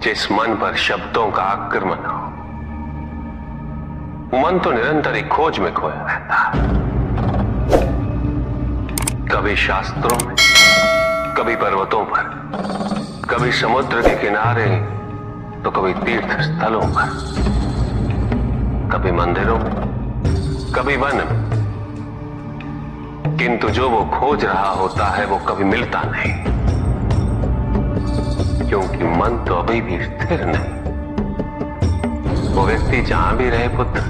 जिस मन पर शब्दों का आक्रमण हो, वो मन तो निरंतर एक खोज में खोया रहता है। कभी शास्त्रों में, कभी पर्वतों पर, कभी समुद्र के किनारे, तो कभी तीर्थ स्थलों पर, कभी मंदिरों में, कभी वन में। किंतु जो वो खोज रहा होता है वो कभी मिलता नहीं, क्योंकि मन तो अभी भी स्थिर नहीं। वो व्यक्ति जहां भी रहे पुत्र,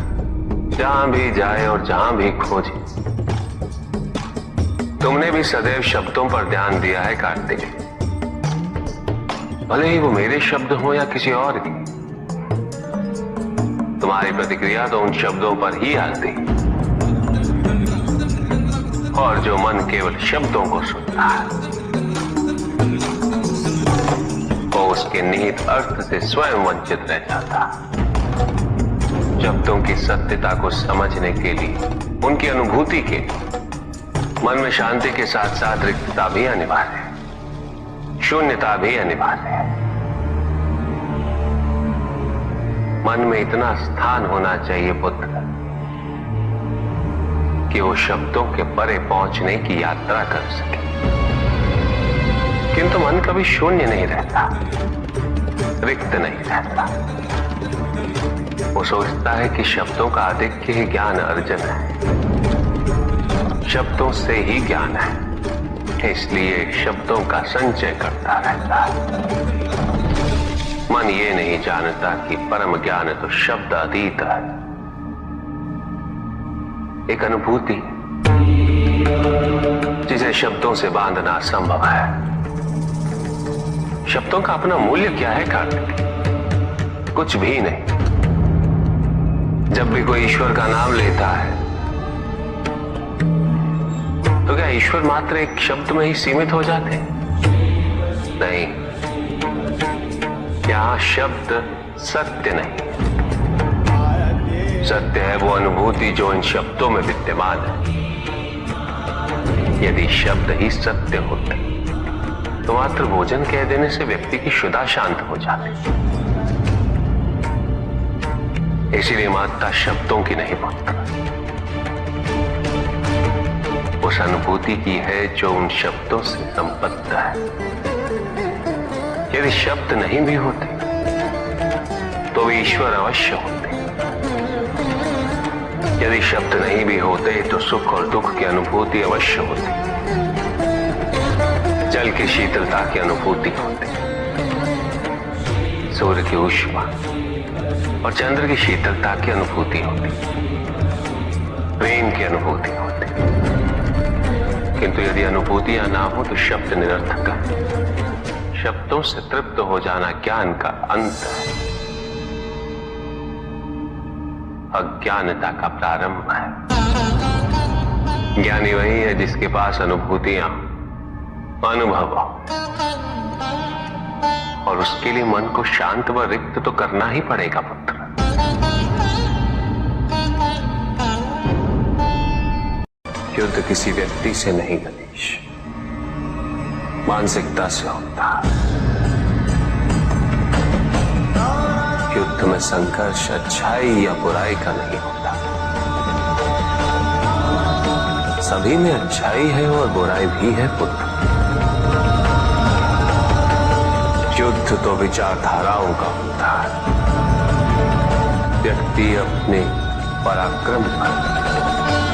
जहां भी जाए और जहां भी खोजे। तुमने भी सदैव शब्दों पर ध्यान दिया है कार्तिक, भले ही वो मेरे शब्द हो या किसी और की। तुम्हारी प्रतिक्रिया तो उन शब्दों पर ही आती, और जो मन केवल शब्दों को सुनता है, वो उसके निहित अर्थ से स्वयं वंचित रह जाता। शब्दों की सत्यता को समझने के लिए, उनकी अनुभूति के लिए मन में शांति के साथ साथ रिक्तता भी अनिवार्य है, शून्यता भी अनिवार्य है। मन में इतना स्थान होना चाहिए पुत्र कि वो शब्दों के परे पहुंचने की यात्रा कर सके। किंतु मन कभी शून्य नहीं रहता, रिक्त नहीं रहता। वो सोचता है कि शब्दों का आधिक्य ही ज्ञान अर्जन है, शब्दों से ही ज्ञान है, इसलिए शब्दों का संचय करता रहता है। मन ये नहीं जानता कि परम ज्ञान तो शब्द अतीत है, एक अनुभूति जिसे शब्दों से बांधना असंभव है। शब्दों का अपना मूल्य क्या है कार्तिक? कुछ भी नहीं। जब भी कोई ईश्वर का नाम लेता है तो क्या ईश्वर मात्र एक शब्द में ही सीमित हो जाते? नहीं, यहां शब्द सत्य नहीं, सत्य है वो अनुभूति जो इन शब्दों में विद्यमान है। यदि शब्द ही सत्य होते तो मात्र भोजन कह देने से व्यक्ति की क्षुधा शांत हो जाती। इसीलिए माता शब्दों की नहीं पुत्र, उस अनुभूति की है जो उन शब्दों से संबद्ध है। यदि शब्द नहीं भी होते तो वे ईश्वर अवश्य होते। यदि शब्द नहीं भी होते तो सुख और दुख की अनुभूति अवश्य होती, जल की शीतलता की अनुभूति होती, सूर्य की ऊष्मा और चंद्र की शीतलता की अनुभूति होती, प्रेम की अनुभूति होती। किंतु यदि अनुभूतियां ना हो तो शब्द निरर्थक है। शब्दों से तृप्त हो जाना ज्ञान का अंत है, अज्ञानता का प्रारंभ है। ज्ञानी वही है जिसके पास अनुभूतियां, अनुभव हो, और उसके लिए मन को शांत व रिक्त तो करना ही पड़ेगा पुत्र। युद्ध किसी व्यक्ति से नहीं गणेश, मानसिकता से होता है। युद्ध में संघर्ष अच्छाई या बुराई का नहीं होता, सभी में अच्छाई है और बुराई भी है पुत्र। युद्ध तो विचारधाराओं का होता है। व्यक्ति अपने पराक्रम पर,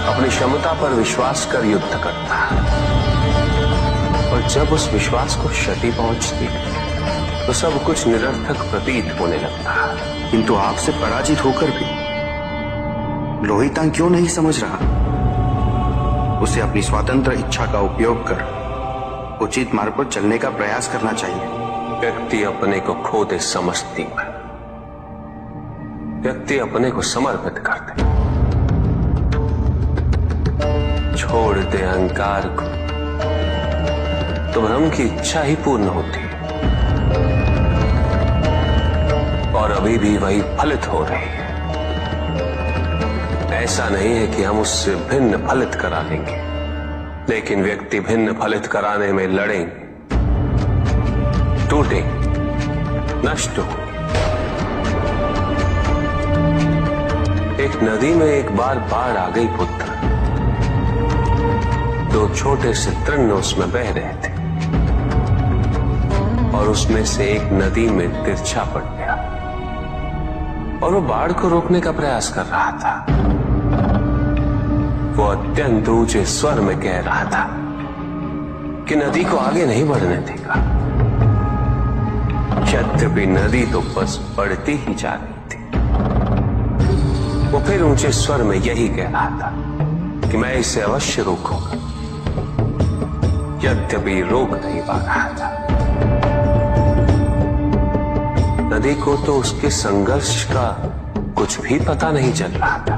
अपनी क्षमता पर विश्वास कर युद्ध करता है, और जब उस विश्वास को क्षति पहुंचती तो सब कुछ निरर्थक प्रतीत होने लगता है। किंतु आपसे पराजित होकर भी लोहितांग क्यों नहीं समझ रहा? उसे अपनी स्वतंत्र इच्छा का उपयोग कर उचित मार्ग पर चलने का प्रयास करना चाहिए। व्यक्ति अपने को खो दे समझती है, व्यक्ति अपने को समर्पित कर दे, छोड़ दे अहंकार को, तो भ्रम की इच्छा ही पूर्ण होती है, और अभी भी वही फलित हो रही है। ऐसा नहीं है कि हम उससे भिन्न फलित करा देंगे, लेकिन व्यक्ति भिन्न फलित कराने में लड़ेंगे, टूटेंगे, नष्ट हो। एक नदी में एक बार बाढ़ आ गई पुत्र। दो छोटे से तृण उसमें बह रहे थे और उसमें से एक नदी में तिरछा पड़ गया और वो बाढ़ को रोकने का प्रयास कर रहा था। वो अत्यंत ऊंचे स्वर में कह रहा था कि नदी को आगे नहीं बढ़ने देगा। यद्यपि नदी तो बस बढ़ती ही जा रही थी। वो फिर ऊंचे स्वर में यही कह रहा था कि मैं इसे अवश्य रोकूंगा, यद्यपि रोक नहीं पा रहा था। नदी को तो उसके संघर्ष का कुछ भी पता नहीं चल रहा था,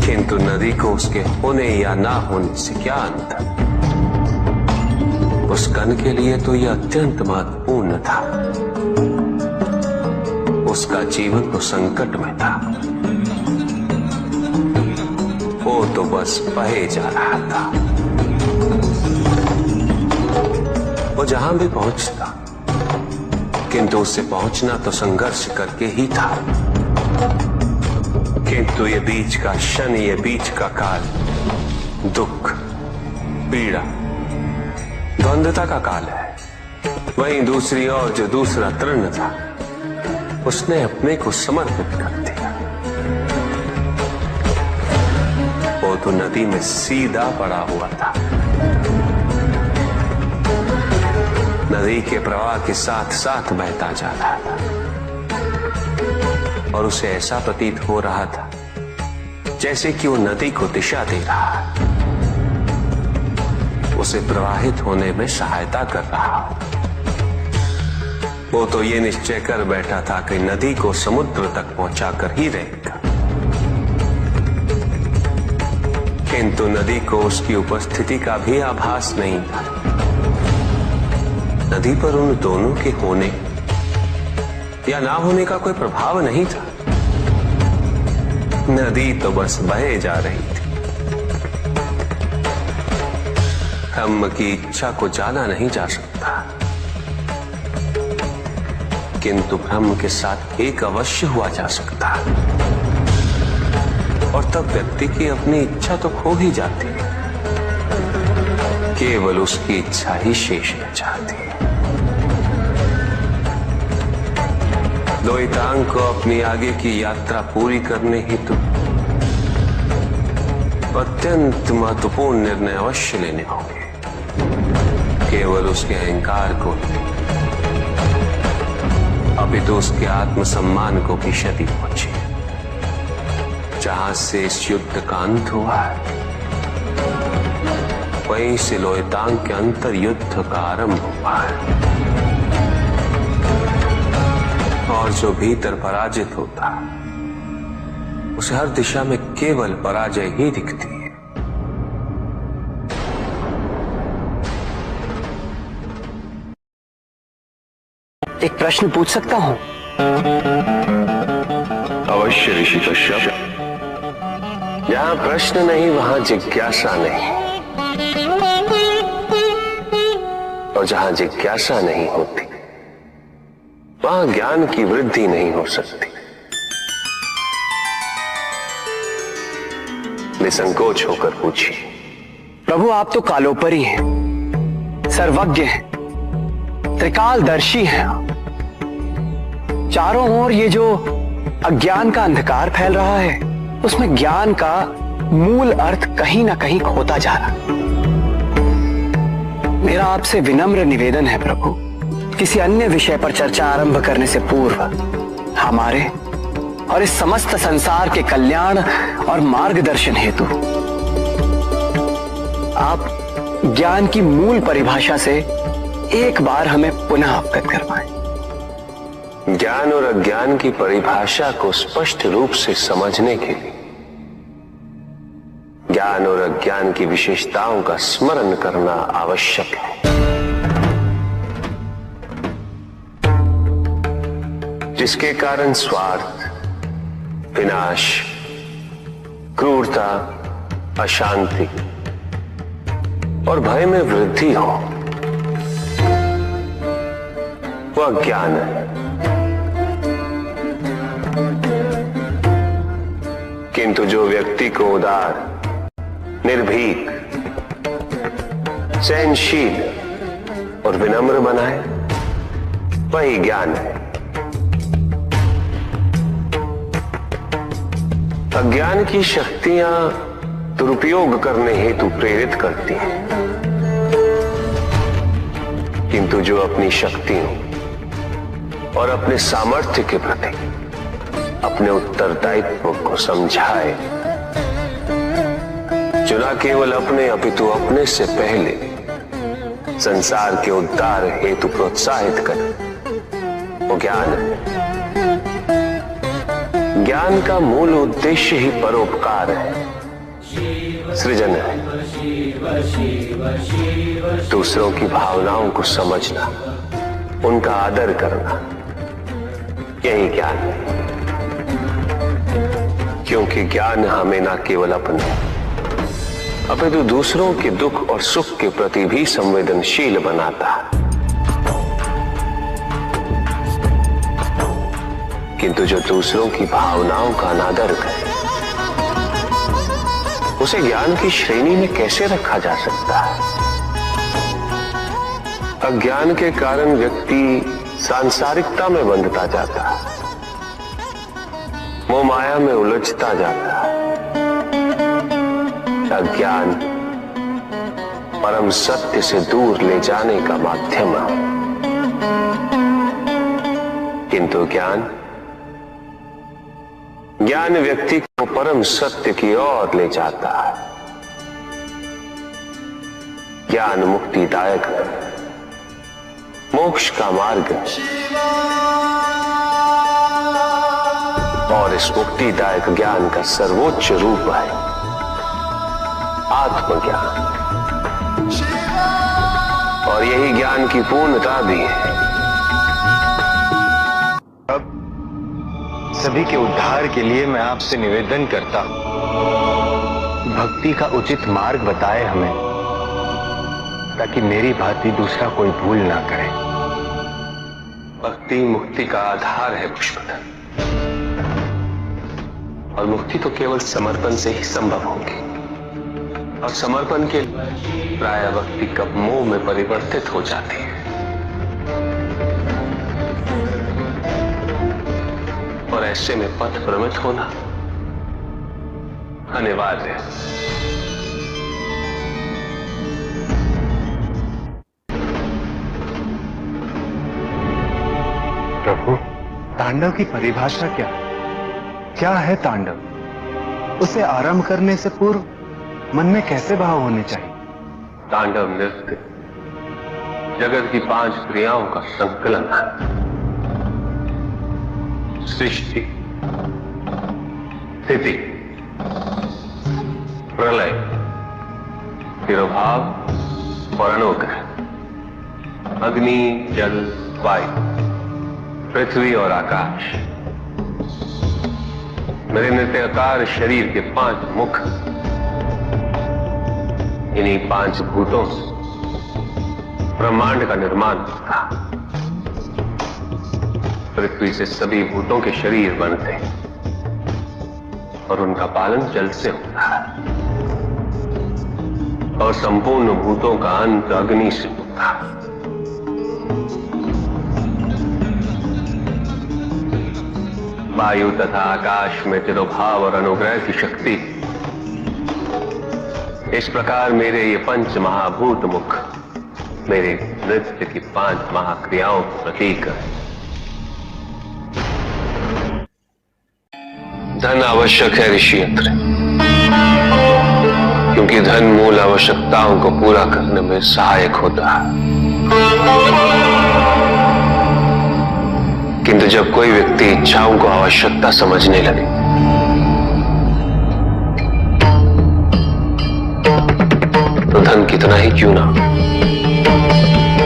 किंतु नदी को उसके होने या ना होने से क्या अंतर। उस कण के लिए तो यह अत्यंत महत्वपूर्ण था। उसका जीवन तो संकट में था। वो तो बस बहे जा रहा था। वो जहां भी पहुंचता, किंतु उससे पहुंचना तो संघर्ष करके ही था। किंतु ये बीच का क्षण, ये बीच का काल दुख, पीड़ा, द्वंद्वता का काल है। वहीं दूसरी ओर जो दूसरा तृण था, उसने अपने को समर्पित कर दिया। वो तो नदी में सीधा पड़ा हुआ था, नदी के प्रवाह के साथ साथ बहता जा रहा था और उसे ऐसा प्रतीत हो रहा था जैसे कि वो नदी को दिशा दे रहा है, उसे प्रवाहित होने में सहायता कर रहा है। वो तो ये निश्चय कर बैठा था कि नदी को समुद्र तक पहुंचाकर ही रहेगा, किंतु नदी को उसकी उपस्थिति का भी आभास नहीं था। नदी पर उन दोनों के होने या ना होने का कोई प्रभाव नहीं था। नदी तो बस बहे जा रही थी। ब्रह्म की इच्छा को जाना नहीं जा सकता, किंतु ब्रह्म के साथ एक अवश्य हुआ जा सकता, और तब व्यक्ति की अपनी इच्छा तो खो ही जाती है, केवल उसकी इच्छा ही शेष रह जाती है। द्वैतांग को अपनी आगे की यात्रा पूरी करने हेतु अत्यंत महत्वपूर्ण निर्णय अवश्य लेने होंगे। केवल उसके अहंकार को, अभी तो उसके आत्मसम्मान को भी क्षति पहुंची। जहां से इस युद्ध का अंत हुआ है, वहीं से लोहितांग के अंतर युद्ध का आरंभ हुआ है, और जो भीतर पराजित होता उसे हर दिशा में केवल पराजय ही दिखती है। एक प्रश्न पूछ सकता हूं? अवश्य ऋषि कश्यप। जहां प्रश्न नहीं वहां जिज्ञासा नहीं, और जहां जिज्ञासा नहीं होती वहां ज्ञान की वृद्धि नहीं हो सकती। निसंकोच होकर पूछिए। प्रभु, आप तो कालोपरी हैं, सर्वज्ञ हैं, त्रिकालदर्शी हैं। चारों ओर ये जो अज्ञान का अंधकार फैल रहा है, उसमें ज्ञान का मूल अर्थ कहीं ना कहीं खोता जा रहा। मेरा आपसे विनम्र निवेदन है प्रभु, किसी अन्य विषय पर चर्चा आरंभ करने से पूर्व हमारे और इस समस्त संसार के कल्याण और मार्गदर्शन हेतु आप ज्ञान की मूल परिभाषा से एक बार हमें पुनः अवगत करवाएं। ज्ञान और अज्ञान की परिभाषा को स्पष्ट रूप से समझने के लिए ज्ञान और अज्ञान की विशेषताओं का स्मरण करना आवश्यक है। जिसके कारण स्वार्थ, विनाश, क्रूरता, अशांति और भय में वृद्धि हो, वह ज्ञान है। किंतु जो व्यक्ति को उदार, निर्भीक, सहनशील और विनम्र बनाए, वही ज्ञान है। अज्ञान की शक्तियां दुरुपयोग करने हेतु प्रेरित करती हैं, किंतु जो अपनी शक्तियों और अपने सामर्थ्य के प्रति अपने उत्तरदायित्व को समझाए, जो न केवल अपने अपितु अपने से पहले संसार के उद्धार हेतु प्रोत्साहित करे, वो ज्ञान है। ज्ञान का मूल उद्देश्य ही परोपकार है, सृजन है। दूसरों की भावनाओं को समझना, उनका आदर करना, यही ज्ञान है। क्योंकि ज्ञान हमें न केवल अपने अपितु दूसरों के दुख और सुख के प्रति भी संवेदनशील बनाता है। किंतु जो दूसरों की भावनाओं का अनादर करे, उसे ज्ञान की श्रेणी में कैसे रखा जा सकता है? अज्ञान के कारण व्यक्ति सांसारिकता में बंधता जाता है, मोह माया में उलझता जाता है। अज्ञान परम सत्य से दूर ले जाने का माध्यम है, किंतु ज्ञान व्यक्ति को परम सत्य की ओर ले जाता है। ज्ञान मुक्तिदायक है, मोक्ष का मार्ग है, और इस मुक्तिदायक ज्ञान का सर्वोच्च रूप है आत्मज्ञान, और यही ज्ञान की पूर्णता भी है। सभी के उद्धार के लिए मैं आपसे निवेदन करता हूं, भक्ति का उचित मार्ग बताए हमें, ताकि मेरी भांति दूसरा कोई भूल ना करे। भक्ति मुक्ति का आधार है पुष्पधन, और मुक्ति तो केवल समर्पण से ही संभव होगी। और समर्पण के प्राय भक्ति कब मोह में परिवर्तित हो जाती है, और ऐसे में पथ भ्रमित होना अनिवार्य है। प्रभु, तांडव की परिभाषा क्या है तांडव? उसे आरंभ करने से पूर्व मन में कैसे भाव होने चाहिए? तांडव नृत्य जगत की 5 क्रियाओं का संकलन है। सृष्टि, स्थिति, प्रलय, तिरोभाव और अनुग्रह, अग्नि, जल, वायु, पृथ्वी और आकाश। मेरे नृत्याकार शरीर के 5 मुख, इन्हीं 5 भूतों से ब्रह्मांड का निर्माण होता। पृथ्वी से सभी भूतों के शरीर बनते हैं, और उनका पालन जल से होता है, और संपूर्ण भूतों का अंत अग्नि से होता है। वायु तथा आकाश में तिरोभाव और अनुग्रह की शक्ति। इस प्रकार मेरे ये 5 महाभूत मुख मेरे नृत्य की 5 महाक्रियाओं का प्रतीक है। धन आवश्यक है ऋषियंत्र, क्योंकि धन मूल आवश्यकताओं को पूरा करने में सहायक होता है। किंतु जब कोई व्यक्ति इच्छाओं को आवश्यकता समझने लगे, तो धन कितना ही क्यों ना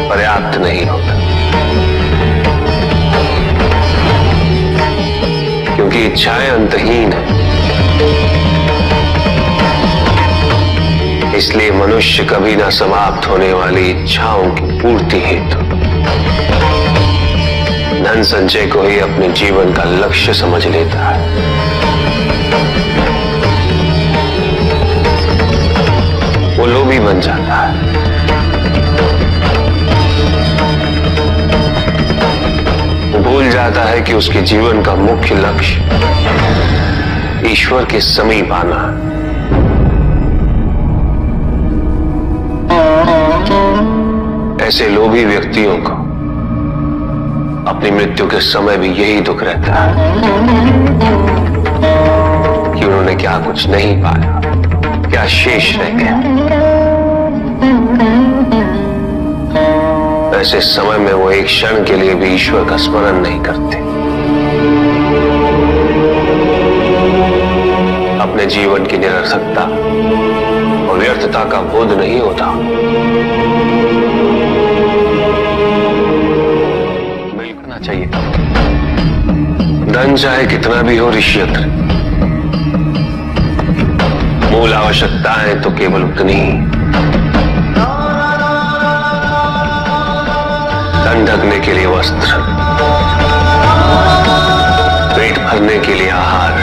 पर्याप्त नहीं होता, क्योंकि इच्छाएं अंतहीन है। इसलिए मनुष्य कभी ना समाप्त होने वाली इच्छाओं की पूर्ति हेतु धन संचय को ही अपने जीवन का लक्ष्य समझ लेता है, वो लोभी बन जाता है। वो भूल जाता है कि उसके जीवन का मुख्य लक्ष्य ईश्वर के समीप आना है। ऐसे लोभी व्यक्तियों को अपनी मृत्यु के समय भी यही दुख रहता है कि उन्होंने क्या कुछ नहीं पाया, क्या शेष रह गया। ऐसे समय में वो एक क्षण के लिए भी ईश्वर का स्मरण नहीं करते, अपने जीवन की निरर्थकता और व्यर्थता का बोध नहीं होता। मिलना चाहिए। धन चाहे कितना भी हो ऋषियत्र, मूल आवश्यकताएं तो केवल उतनी ही। तन ढकने के लिए वस्त्र, पेट भरने के लिए आहार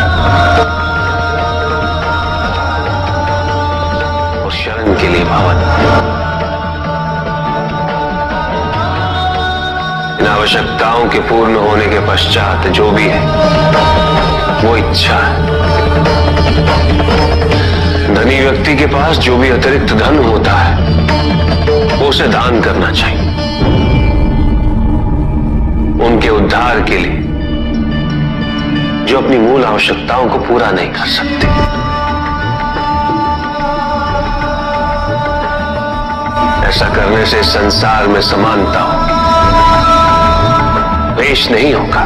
और शरण के लिए भवन। इन आवश्यकताओं के पूर्ण होने के पश्चात जो भी है वो इच्छा है। धनी व्यक्ति के पास जो भी अतिरिक्त धन होता है वो उसे दान करना चाहिए, उनके उद्धार के लिए जो अपनी मूल आवश्यकताओं को पूरा नहीं कर सकते। ऐसा करने से संसार में समानता होगी, द्वेष नहीं होगा,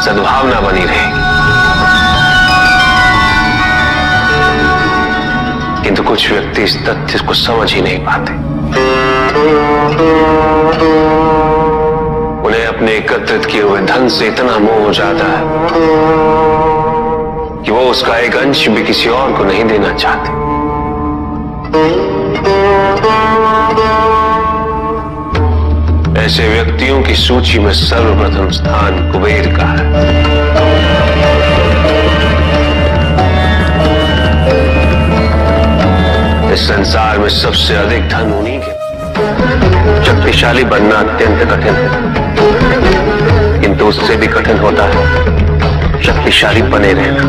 सद्भावना बनी रहेगी। किंतु कुछ व्यक्ति इस तथ्य को समझ ही नहीं पाते। उन्हें अपने एकत्रित किए हुए धन से इतना मोह हो जाता है कि वो उसका एक अंश भी किसी और को नहीं देना चाहते। ऐसे व्यक्तियों की सूची में सर्वप्रथम स्थान कुबेर का है। इस संसार में सबसे अधिक धन उन्हीं के। शक्तिशाली बनना अत्यंत कठिन है, किंतु उससे भी कठिन होता है शक्तिशाली बने रहना।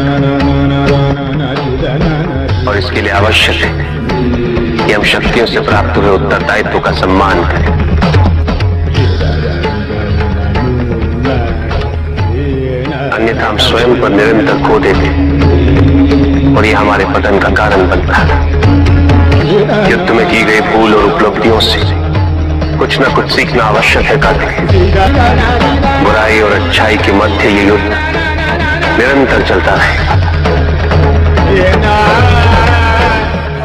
और इसके लिए आवश्यक है कि हम शक्तियों से प्राप्त हुए उत्तरदायित्व का सम्मान करें। अन्यथा हम स्वयं पर निरंतर खो देते और यह हमारे पतन का कारण बनता है। युद्ध में की गई भूल और उपलब्धियों से कुछ न कुछ सीखना आवश्यक है। बुराई और अच्छाई के मध्य ये युद्ध निरंतर चलता रहेगा।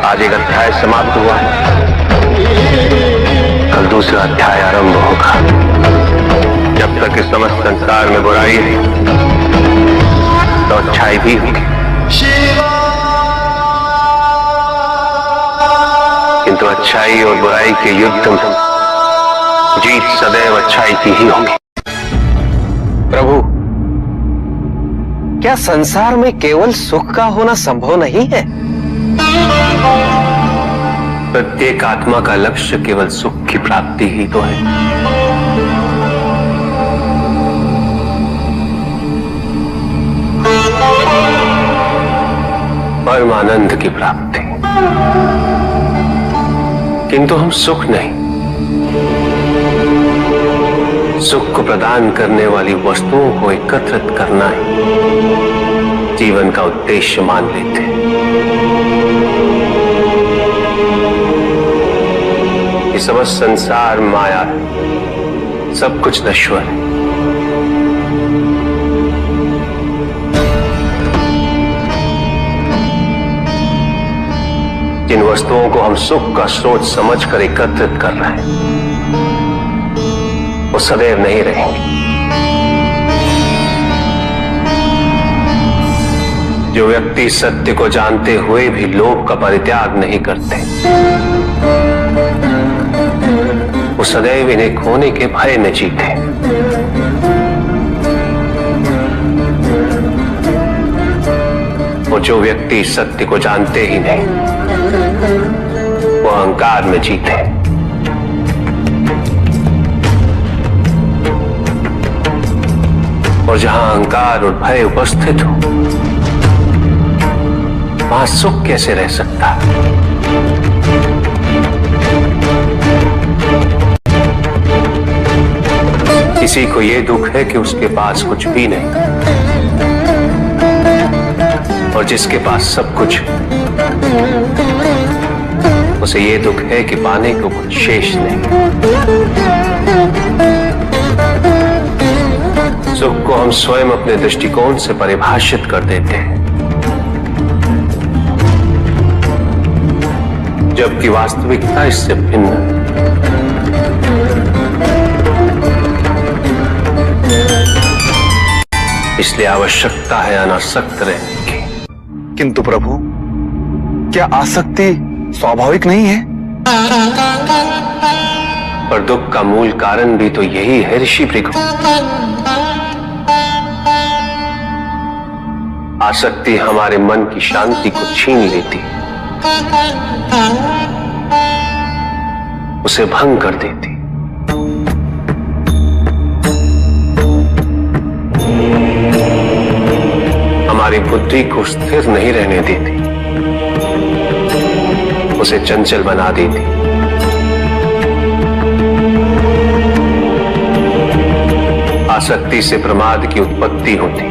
आज एक अध्याय समाप्त हुआ, कल दूसरा अध्याय आरंभ होगा। जब तक इस समस्त संसार में बुराई है तो अच्छाई भी होगी, किंतु अच्छाई और बुराई के युद्ध में जीत सदैव अच्छाई की ही होगी। प्रभु, क्या संसार में केवल सुख का होना संभव नहीं है? प्रत्येक आत्मा का लक्ष्य केवल सुख की प्राप्ति ही तो है। परमानंद की प्राप्ति, किंतु हम सुख नहीं, सुख को प्रदान करने वाली वस्तुओं को एकत्रित करना ही जीवन का उद्देश्य मान लेते हैं। ये समस्त संसार माया है, सब कुछ नश्वर है। जिन वस्तुओं को हम सुख का स्रोत समझकर एकत्रित कर रहे हैं वो सदैव नहीं रहेंगे। जो व्यक्ति सत्य को जानते हुए भी लोभ का परित्याग नहीं करते वो सदैव इन्हें खोने के भय में जीते। वो जो व्यक्ति सत्य को जानते ही नहीं, वो अहंकार में जीते। और जहां अहंकार और भय उपस्थित हो, वहां सुख कैसे रह सकता है? किसी को यह दुख है कि उसके पास कुछ भी नहीं, और जिसके पास सब कुछ, उसे यह दुख है कि पाने को कुछ शेष नहीं। सुख को हम स्वयं अपने दृष्टिकोण से परिभाषित कर देते हैं, जबकि वास्तविकता इससे भिन्न है। इसलिए आवश्यकता है अनासक्त रहने की। किंतु प्रभु, क्या आसक्ति स्वाभाविक नहीं है? पर दुख का मूल कारण भी तो यही है ऋषि भृगु। आसक्ति हमारे मन की शांति को छीन लेती, उसे भंग कर देती। हमारी बुद्धि को स्थिर नहीं रहने देती, उसे चंचल बना देती। आसक्ति से प्रमाद की उत्पत्ति होती,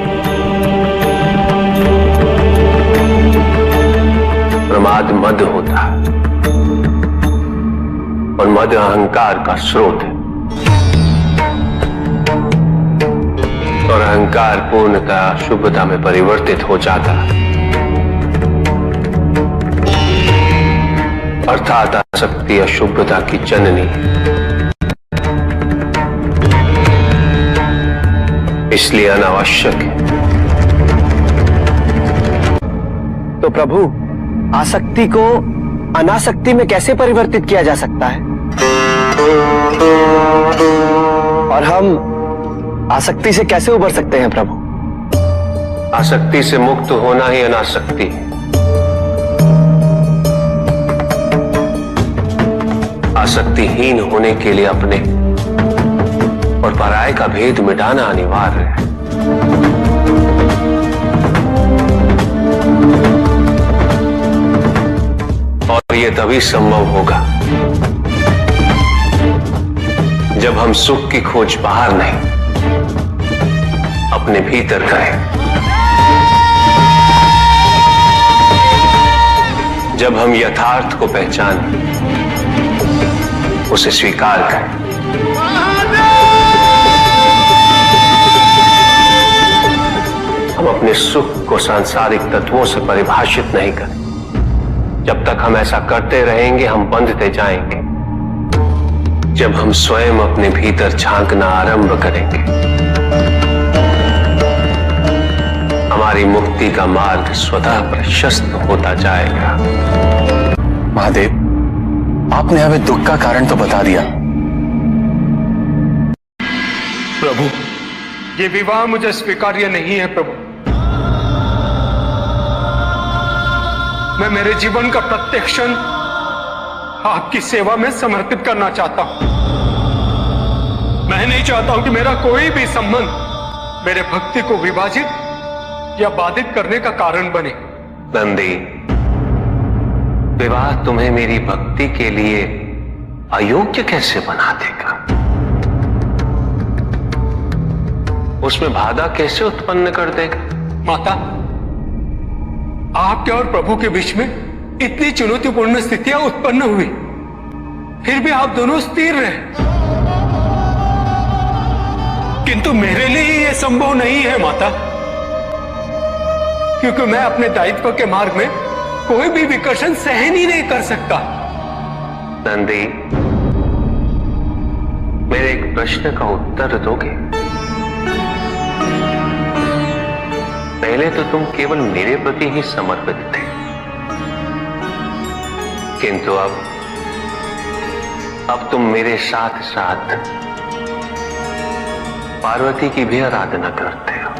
प्रमाद मद होता है, और मद अहंकार का स्रोत है, और अहंकार पूर्णतः अशुभता में परिवर्तित हो जाता है। अर्थात आसक्ति अशुभता की जननी, इसलिए अनावश्यक है। तो प्रभु, आसक्ति को अनासक्ति में कैसे परिवर्तित किया जा सकता है? और हम आसक्ति से कैसे उबर सकते हैं प्रभु? आसक्ति से मुक्त होना ही अनासक्ति है। आसक्तिहीन होने के लिए अपने और पराये का भेद मिटाना अनिवार्य है। और यह तभी संभव होगा जब हम सुख की खोज बाहर नहीं, अपने भीतर करें। जब हम यथार्थ को पहचानें, उसे स्वीकार करें। हम अपने सुख को सांसारिक तत्वों से परिभाषित नहीं करें। जब तक हम ऐसा करते रहेंगे, हम बंधते जाएंगे। जब हम स्वयं अपने भीतर झांकना आरंभ करेंगे, हमारी मुक्ति का मार्ग स्वतः प्रशस्त होता जाएगा। महादेव, आपने हमें दुख का कारण तो बता दिया। प्रभु, ये विवाह मुझे स्वीकार्य नहीं है प्रभु। मैं मेरे जीवन का प्रत्येक क्षण आपकी सेवा में समर्पित करना चाहता हूं। मैं नहीं चाहता हूं कि मेरा कोई भी संबंध मेरे भक्ति को विभाजित या बाधित करने का कारण बने। नंदी, विवाह तुम्हें मेरी भक्ति के लिए अयोग्य कैसे बना देगा? उसमें बाधा कैसे उत्पन्न कर देगा? माता, आपके और प्रभु के बीच में इतनी चुनौतीपूर्ण स्थितियां उत्पन्न हुई, फिर भी आप दोनों स्थिर रहे। किंतु मेरे लिए यह संभव नहीं है माता, क्योंकि मैं अपने दायित्व के मार्ग में कोई भी विकर्षण सहन ही नहीं कर सकता। नंदी, मेरे एक प्रश्न का उत्तर दोगे? पहले तो तुम केवल मेरे प्रति ही समर्पित थे, किंतु अब तुम मेरे साथ साथ पार्वती की भी आराधना करते हो।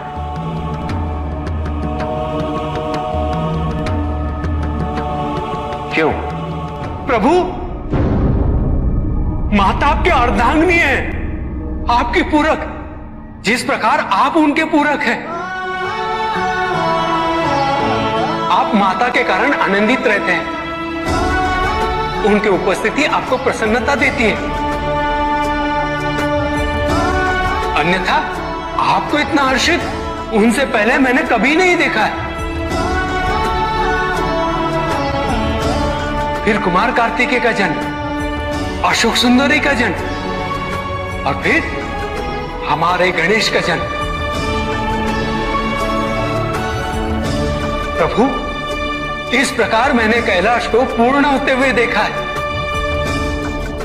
क्यों? प्रभु, माता आपकी अर्धांगिनी है, आपकी पूरक, जिस प्रकार आप उनके पूरक हैं। आप माता के कारण आनंदित रहते हैं, उनकी उपस्थिति आपको प्रसन्नता देती है। अन्यथा आपको इतना हर्षित उनसे पहले मैंने कभी नहीं देखा है। फिर कुमार कार्तिकेय का जन्म, अशोक सुंदरी का जन्म, और फिर हमारे गणेश का जन्म। प्रभु, इस प्रकार मैंने कैलाश को पूर्ण होते हुए देखा है,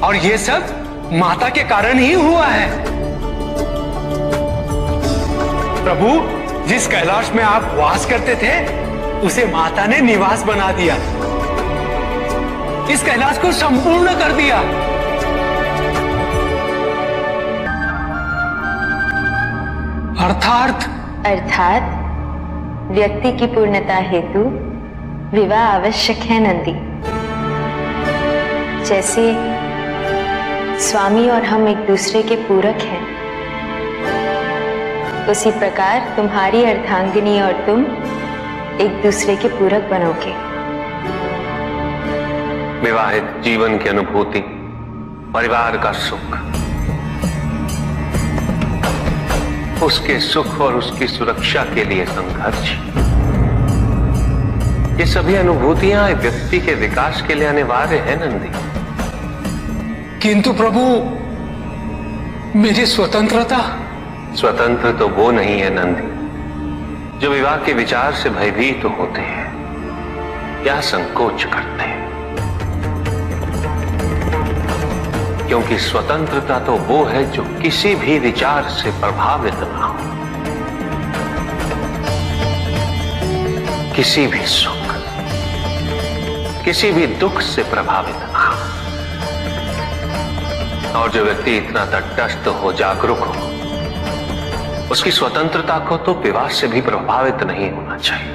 और यह सब माता के कारण ही हुआ है। प्रभु, जिस कैलाश में आप वास करते थे उसे माता ने निवास बना दिया, इस कैलाश को संपूर्ण कर दिया। अर्थात व्यक्ति की पूर्णता हेतु विवाह आवश्यक है नंदी। जैसे स्वामी और हम एक दूसरे के पूरक हैं, उसी प्रकार तुम्हारी अर्धांगिनी और तुम एक दूसरे के पूरक बनोगे। विवाहित जीवन की अनुभूति, परिवार का सुख, उसके सुख और उसकी सुरक्षा के लिए संघर्ष, ये सभी अनुभूतियां व्यक्ति के विकास के लिए अनिवार्य है नंदी। किंतु प्रभु, मेरी स्वतंत्रता। स्वतंत्र तो वो नहीं है नंदी जो विवाह के विचार से भयभीत होते हैं या संकोच करते हैं, क्योंकि स्वतंत्रता तो वो है जो किसी भी विचार से प्रभावित ना हो, किसी भी सुख, किसी भी दुख से प्रभावित ना हो। और जो व्यक्ति इतना तटस्थ हो, जागरूक हो, उसकी स्वतंत्रता को तो विवाह से भी प्रभावित नहीं होना चाहिए।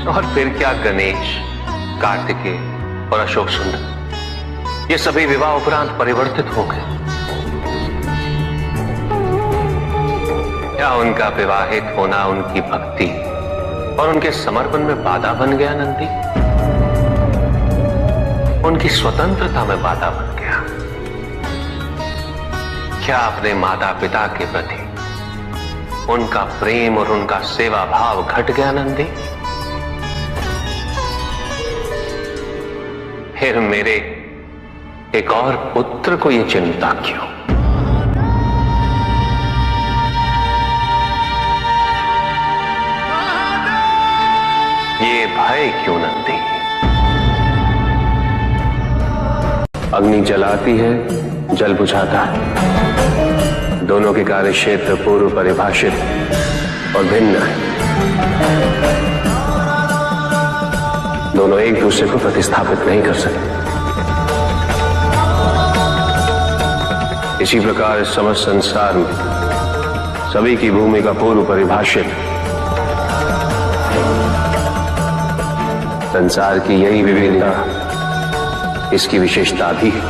और फिर क्या गणेश, कार्तिकेय और अशोक सुंदर, ये सभी विवाह उपरांत परिवर्तित हो गए? क्या उनका विवाहित होना उनकी भक्ति और उनके समर्पण में बाधा बन गया नंदी? उनकी स्वतंत्रता में बाधा बन गया? क्या अपने माता पिता के प्रति उनका प्रेम और उनका सेवा भाव घट गया नंदी? फिर मेरे एक और पुत्र को ये चिंता क्यों? ये भय क्यों नंदी? अग्नि जलाती है, जल बुझाता है। दोनों के कार्य क्षेत्र पूर्व परिभाषित और भिन्न है। दोनों एक दूसरे को प्रतिस्थापित नहीं कर सकते। इसी प्रकार इस समस्त संसार में सभी की भूमिका पूर्व परिभाषित। संसार की यही विविधता इसकी विशेषता भी है।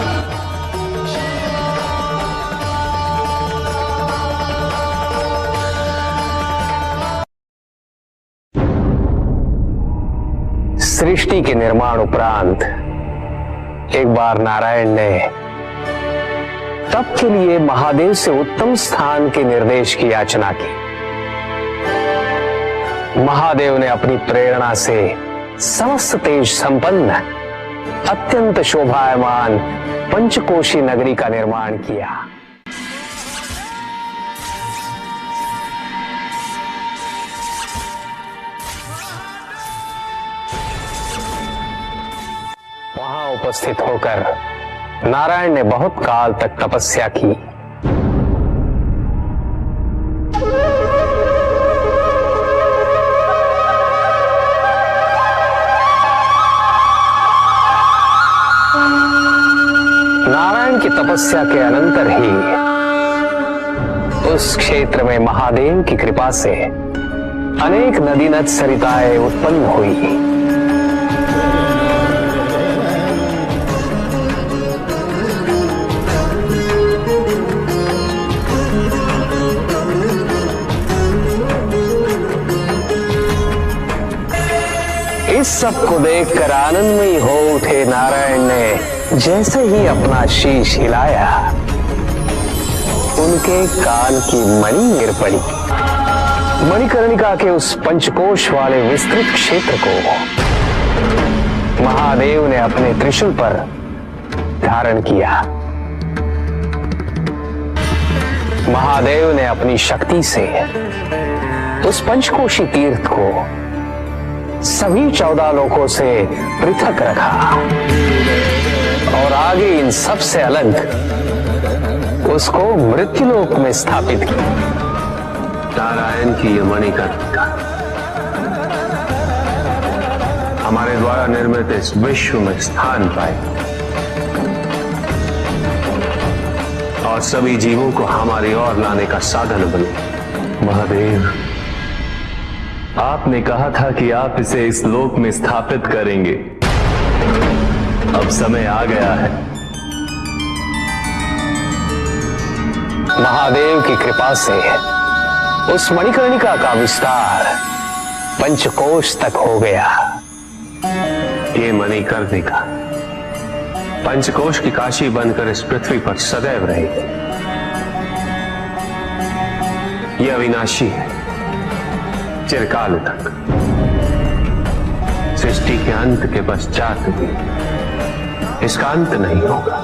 सृष्टि के निर्माण उपरांत एक बार नारायण ने तप के लिए महादेव से उत्तम स्थान के निर्देश की याचना की। महादेव ने अपनी प्रेरणा से समस्त तेज संपन्न अत्यंत शोभायमान पंचकोशी नगरी का निर्माण किया। वहां उपस्थित होकर नारायण ने बहुत काल तक तपस्या की। नारायण की तपस्या के अनंतर ही उस क्षेत्र में महादेव की कृपा से अनेक नदी नद सरिताएं उत्पन्न हुई। इस सब को देखकर आनंदमयी हो उठे नारायण ने जैसे ही अपना शीश हिलाया, उनके कान की मणि गिर पड़ी। मणिकर्णिका के उस पंचकोश वाले विस्तृत क्षेत्र को महादेव ने अपने त्रिशूल पर धारण किया। महादेव ने अपनी शक्ति से उस पंचकोशी तीर्थ को सभी 14 लोकों से पृथक रखा और आगे इन सब से अलग उसको मृत्युलोक में स्थापित किया। नारायण की यह मणिकर्णिका हमारे द्वारा निर्मित इस विश्व में स्थान पाए और सभी जीवों को हमारी ओर लाने का साधन बने। महादेव, आपने कहा था कि आप इसे इस लोक में स्थापित करेंगे। अब समय आ गया है। महादेव की कृपा से उस मणिकर्णिका का विस्तार पंचकोश तक हो गया। ये मणिकर्णिका पंचकोश की काशी बनकर इस पृथ्वी पर सदैव रहेगी। यह अविनाशी है, चिरकाल तक। सृष्टि के अंत के पश्चात भी इसका अंत नहीं होगा।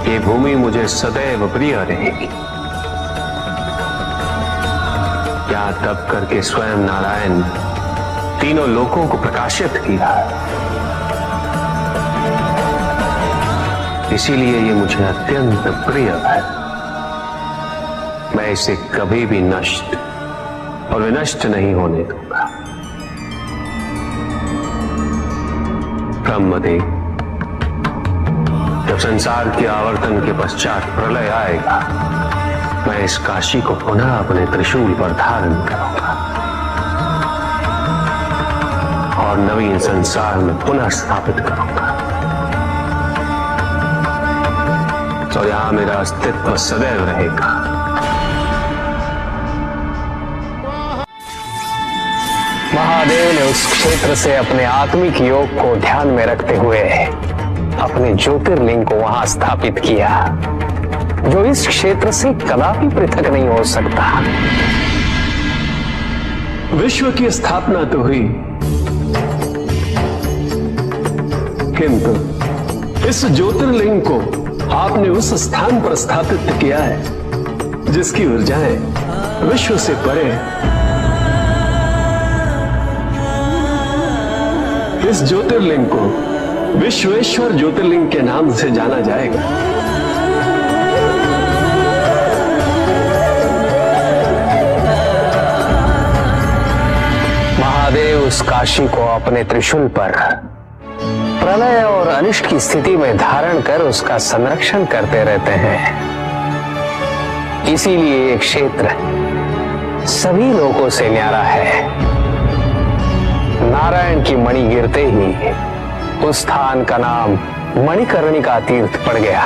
ये भूमि मुझे सदैव प्रिय रहेगी। क्या तब करके स्वयं नारायण तीनों लोकों को प्रकाशित किया, इसीलिए ये मुझे अत्यंत प्रिय है। मैं इसे कभी भी नष्ट और विनष्ट नहीं होने दूंगा। ब्रह्मदेव, जब संसार के आवर्तन के पश्चात प्रलय आएगा, मैं इस काशी को पुनः अपने त्रिशूल पर धारण करूंगा और नवीन संसार में पुनः स्थापित करूंगा। तो यहां मेरा अस्तित्व सदैव रहेगा। महादेव ने उस क्षेत्र से अपने आत्मिक योग को ध्यान में रखते हुए अपने ज्योतिर्लिंग को वहां स्थापित किया, जो इस क्षेत्र से कदापि पृथक नहीं हो सकता। विश्व की स्थापना तो हुई, किंतु इस ज्योतिर्लिंग को आपने उस स्थान पर स्थापित किया है जिसकी ऊर्जाएं विश्व से परे हैं। इस ज्योतिर्लिंग को विश्वेश्वर ज्योतिर्लिंग के नाम से जाना जाएगा। महादेव उस काशी को अपने त्रिशूल पर प्रलय और अनिष्ट की स्थिति में धारण कर उसका संरक्षण करते रहते हैं। इसीलिए ये क्षेत्र सभी लोगों से न्यारा है। नारायण की मणि गिरते ही उस स्थान का नाम मणिकर्णिका तीर्थ पड़ गया।